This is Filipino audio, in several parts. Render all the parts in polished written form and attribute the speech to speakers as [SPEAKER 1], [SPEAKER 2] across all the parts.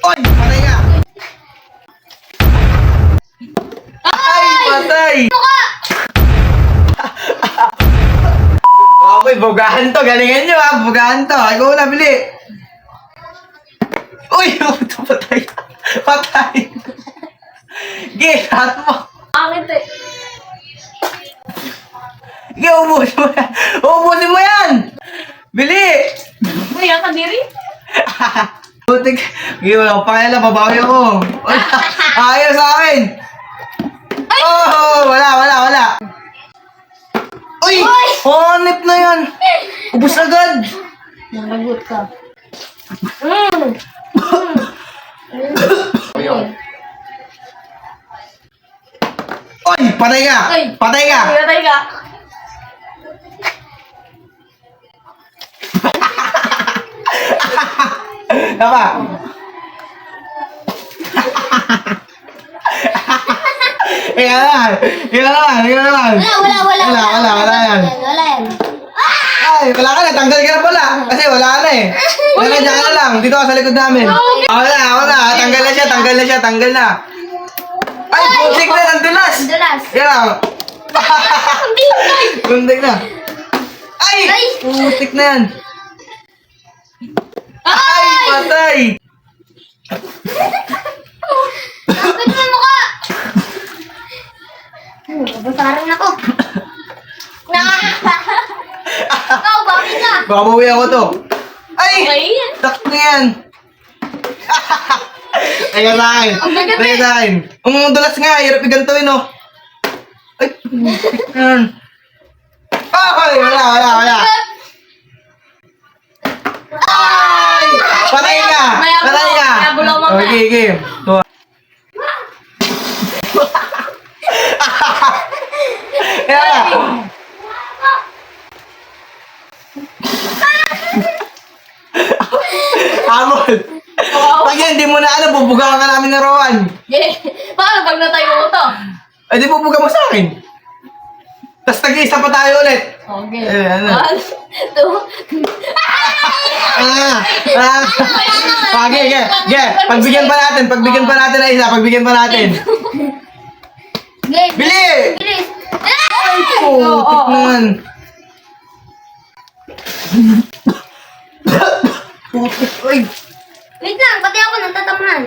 [SPEAKER 1] Oy! Patay ka! Ay! Patay! Okay, bugahan to. Galingan nyo ha. Bugahan to. Ikaw na, bili. Uy! Ito, patay. Patay. Gih, lahat mo.
[SPEAKER 2] Angit eh.
[SPEAKER 1] Gih, ubusin mo yan. Ubusin mo yan! Bili!
[SPEAKER 2] Uy, ang kadiri.
[SPEAKER 1] Butik. Gih, walang pakailan. Babawi ako. Ayaw sa akin. Oh, wala. Uy! Honip na yan. Ubus agad.
[SPEAKER 2] Nalagot ka.
[SPEAKER 1] Oy! Patay ka!
[SPEAKER 2] Ay.
[SPEAKER 1] Patay ka!
[SPEAKER 2] Patay ka.
[SPEAKER 1] Tama. Ika naman. Wala yan.
[SPEAKER 3] Wala yan.
[SPEAKER 1] Ay, wala ka na. Tanggal ka na pala. Kasi wala ka na eh. Wala dyan ka na lang. Dito ka sa likod namin. Wala. Tanggal na siya. Tanggal na. Ay, putik na. Nandulas.
[SPEAKER 3] Dulas.
[SPEAKER 1] Yan. Puntik na. Ay!
[SPEAKER 3] Ay.
[SPEAKER 1] Putik na yan. Ay! Patay!
[SPEAKER 3] Kapit mo mukha. Babasarin ako. Ikaw, bakit ka?
[SPEAKER 1] Baka bawi ako to. Ay!
[SPEAKER 2] Okay.
[SPEAKER 1] Takot na yan. Teka sa akin. Teka sa akin. Ang dulas nga, hirap igantuin oh. Ay, putik na yan. Ay! Wala. Ay! Patay ka! Patay ka!
[SPEAKER 2] Mayabulaw mo,
[SPEAKER 1] Okay. Yan. Amol! Pag yan, di mo na alam, bubugakan ka namin ng Rowan.
[SPEAKER 2] Paano pag natay mo to?
[SPEAKER 1] Ay, di bubuga mo sa akin. Tapos tag-isa pa tayo ulit.
[SPEAKER 2] Okay.
[SPEAKER 1] Ano?
[SPEAKER 2] 1, 2.
[SPEAKER 1] Okay. Pagbigyan pa natin na isa. Pagbigyan pa natin.
[SPEAKER 3] Game.
[SPEAKER 1] Bili!
[SPEAKER 3] Bilis.
[SPEAKER 1] Ay, putik naman. Putik, uy.
[SPEAKER 3] Wait lang, pati ako nagtatamnan.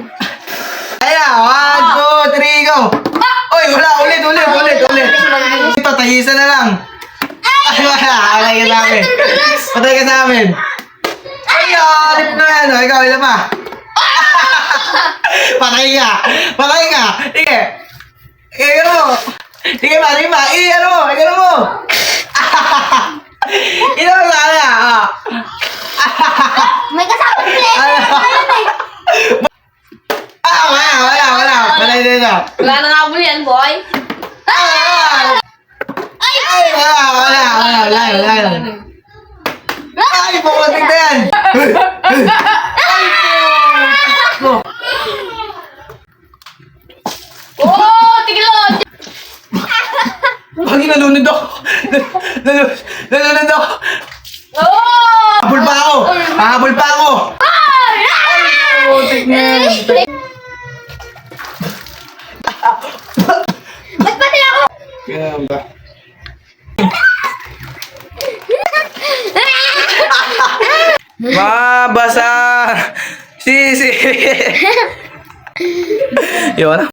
[SPEAKER 1] Ayan, 1, 2, 3, go! Uy, wala, ulit. Ito, tagisa na lang. Ay, wala, patay ka sa amin. Ay, alip na yan. O, ikaw, ito pa. Patay ka. Sige. Ano mo? Sige pa. Ano mo? Ito mo sana.
[SPEAKER 3] May kasama play.
[SPEAKER 1] Wala. Patay dito.
[SPEAKER 2] Wala na nga po yan, boy.
[SPEAKER 1] Ay, wala. Ay, pumatik na yan.
[SPEAKER 2] Oh, tigilon!
[SPEAKER 1] Pag nalunod ako. Nalunod ako.
[SPEAKER 2] Oh!
[SPEAKER 1] Habol pa ako. Putik na yan.
[SPEAKER 3] Ba't pati ako?
[SPEAKER 1] Ganun ba? Mabasa! Sisi! Yun na.